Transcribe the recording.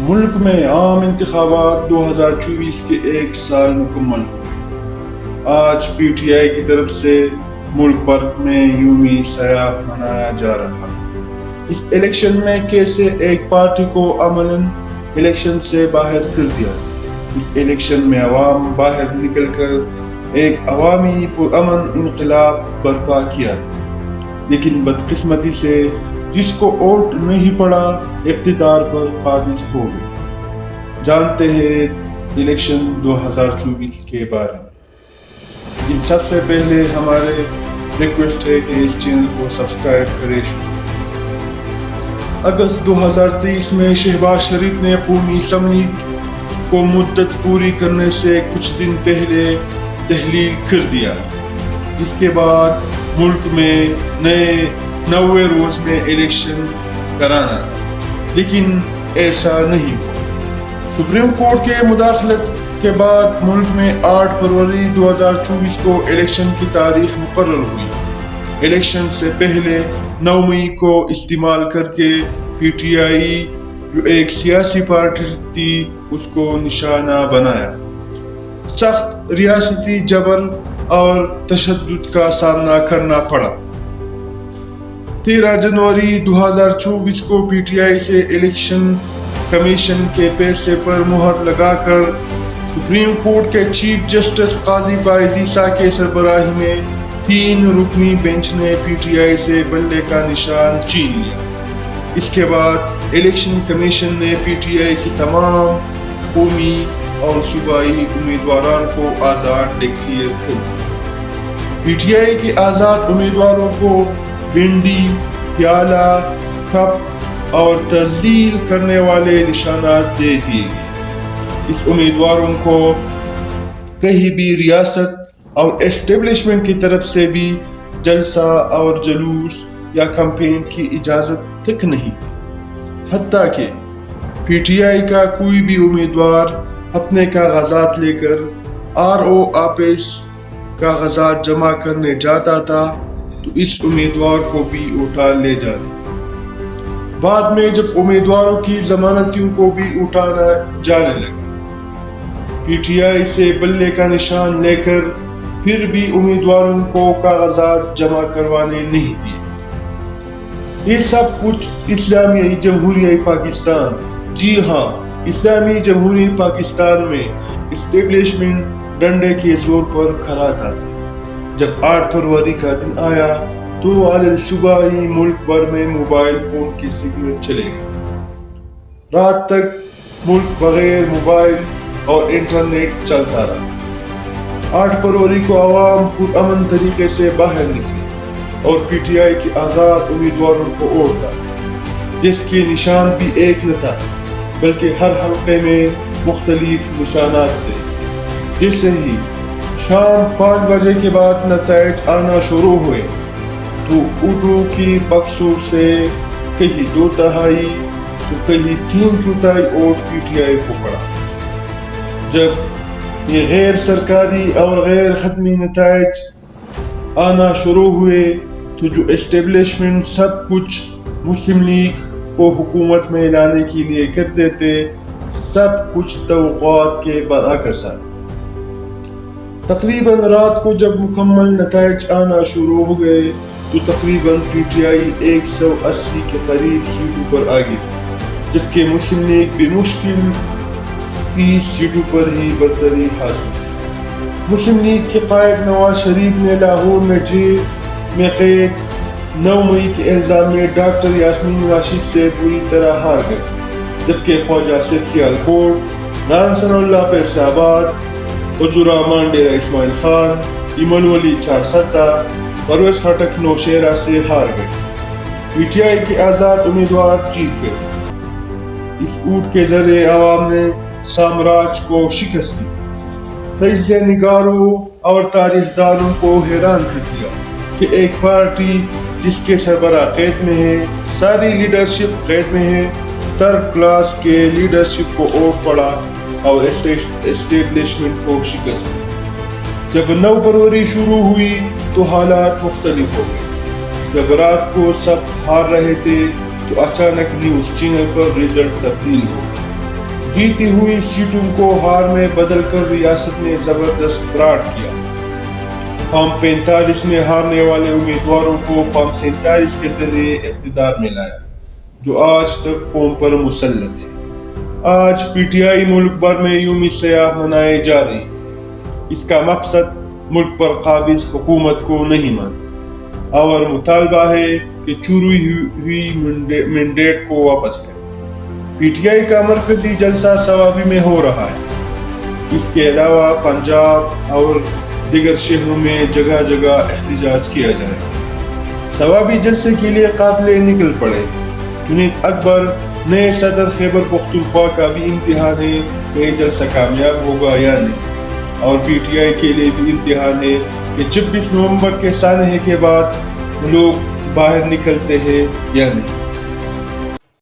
ملک میں عام انتخابات 2024 کے ایک سال مکمل ہوئے۔ آج پی ٹی آئی کی طرف سے ملک بھر میں یوم سیاہ منایا جا رہا ہے۔ اس الیکشن میں کیسے ایک پارٹی کو عملاً الیکشن سے باہر کر دیا۔ اس الیکشن میں عوام باہر نکل کر ایک عوامی پرامن انقلاب برپا کیا تھا، لیکن بدقسمتی سے جس کو ووٹ نہیں پڑا اقتدار پر قابض ہو گئے۔ جانتے ہیں الیکشن 2024 کے بارے میں، لیکن سب سے پہلے ہمارے ریکویسٹ ہے کہ اس چینل کو سبسکرائب کریں۔ اگست 2023 میں شہباز شریف نے قومی اسمبلی کو مدت پوری کرنے سے کچھ دن پہلے تحلیل کر دیا، جس کے بعد ملک میں 90 روز میں الیکشن کرانا تھا، لیکن ایسا نہیں ہوا۔ سپریم کورٹ کے مداخلت کے بعد ملک میں 8 فروری 2024 کو الیکشن کی تاریخ مقرر ہوئی۔ الیکشن سے پہلے 9 مئی کو استعمال کر کے پی ٹی آئی جو ایک سیاسی پارٹی تھی اس کو نشانہ بنایا۔ سخت ریاستی جبر اور تشدد کا سامنا کرنا پڑا۔ 13 جنوری 2024 کو پی ٹی آئی سے الیکشن کمیشن کے فیصلے پر مہر لگا کر سپریم کورٹ کے چیف جسٹس قاضی باعز عیسیٰ کے سربراہی میں 3 رکنی بینچ نے پی ٹی آئی سے بلے کا نشان چھین لیا۔ اس کے بعد الیکشن کمیشن نے پی ٹی آئی کی تمام قومی اور صوبائی امیدواران کو آزاد ڈکلیئر کر دیا۔ پی ٹی آئی کے آزاد امیدواروں کو بینڈی، پیالہ، کپ اور تذلیل کرنے والے نشانات دے دیے گئے۔ اس امیدواروں کو کہیں بھی ریاست اور اسٹیبلشمنٹ کی طرف سے بھی جلسہ اور جلوس یا کمپین کی اجازت تک نہیں تھی۔ حتیٰ کہ پی ٹی آئی کا کوئی بھی امیدوار اپنے کاغذات لے کر آر او آفس کاغذات جمع کرنے جاتا تھا تو اس امیدوار کو بھی اٹھا لے جاتے۔ بعد میں جب امیدواروں کی ضمانتیوں کو بھی اٹھانا جانے لگا، پی ٹی آئی سے بلے کا نشان لے کر پھر بھی امیدواروں کو کاغذات جمع کروانے نہیں دیے۔ یہ سب کچھ اسلامی جمہوریہ پاکستان، جی ہاں، اسلامی جمہوریہ پاکستان میں اسٹیبلشمنٹ ڈنڈے کے زور پر کھڑا تھا۔ جب 8 فروری کا دن آیا تو عدد صبح ہی ملک بھر میں موبائل فون کے سگنل چلے گئے۔ رات تک ملک بغیر موبائل اور انٹرنیٹ چلتا رہا۔ 8 فروری کو عوام پرامن طریقے سے باہر نکلی اور پی ٹی آئی کے آزاد امیدواروں کو ووٹ ڈالا، جس کے نشان بھی ایک نہ تھا بلکہ ہر حلقے میں مختلف نشانات تھے۔ جیسے ہی شام 5 بجے کے بعد نتائج آنا شروع ہوئے تو ووٹوں کی بکسوں سے کہیں 2/3 تو کہیں 3/4 ووٹ پی ٹی آئی کو پڑا۔ جب یہ غیر سرکاری اور غیر حتمی نتائج آنا شروع ہوئے تو جو اسٹیبلشمنٹ سب کچھ مسلم لیگ کو حکومت میں لانے کے لیے کرتے تھے، سب کچھ توقعات کے برعکس آیا۔ تقریباً رات کو جب مکمل نتائج آنا شروع ہو گئے تو تقریباً پی ٹی آئی 180 کے قریب سیٹوں پر آ گئی تھی، جبکہ مسلم لیگ بمشکل 30 سیٹوں پر ہی برتری حاصل کی۔ مسلم لیگ کے قائد نواز شریف نے لاہور میں جیل میں قید 9 مئی کے الزام میں ڈاکٹر یاسمین راشد سے بری طرح ہار گئے، جبکہ خواجہ سید سیالکوٹ، رانا ثناء اللہ فیصل آباد، عبدالرحمان ڈیرہ اسماعیل خان، ایمن ولی چارسدہ، پرویز خٹک نوشہرہ سے ہار گئے۔ پی ٹی آئی کے آزاد امیدوار جیت گئے۔ اس ووٹ کے ذریعے عوام نے سامراج کو شکست دی، تجزیہ نگاروں اور تاریخ دانوں کو حیران کر دیا کہ ایک پارٹی جس کے سربراہ قید میں ہے، ساری لیڈرشپ قید میں ہے، تھرڈ کلاس کے لیڈرشپ کو ووٹ پڑا اور اسٹیبلشمنٹ کو شکست دی۔ جب 9 فروری شروع ہوئی تو حالات مختلف ہو گئے۔ جب رات کو سب ہار رہے تھے تو اچانک نیوز چینل پر رزلٹ تبدیل ہو گئے۔ جیتی ہوئی سیٹوں کو ہار میں بدل کر ریاست نے زبردست براٹ کیا۔ فارم 45 نے ہارنے والے امیدواروں کو فارم 47 کے ذریعے اقتدار میں لایا، جو آج تک فارم پر مسلط ہے۔ آج پی ٹی آئی ملک بھر میں یوم سیاہ منائے جا رہی ہے۔ اس کا مقصد ملک پر قابض حکومت کو نہیں مانتا اور مطالبہ ہے کہ چوری ہوئی مینڈیٹ کو واپس کرے۔ پی ٹی آئی کا مرکزی جلسہ سوابی میں ہو رہا ہے۔ اس کے علاوہ پنجاب اور دیگر شہروں میں جگہ جگہ احتجاج کیا جائے گا۔ سوابی جلسے کے لیے قافلے نکل پڑے۔ جنید اکبر نئے صدر خیبر پختونخوا کا بھی امتحان ہے کہ یہ جلسہ کامیاب ہوگا یا نہیں، اور پی ٹی آئی کے لیے بھی امتحان ہے کہ 26 نومبر کے سانحے کے بعد لوگ باہر نکلتے ہیں یا نہیں۔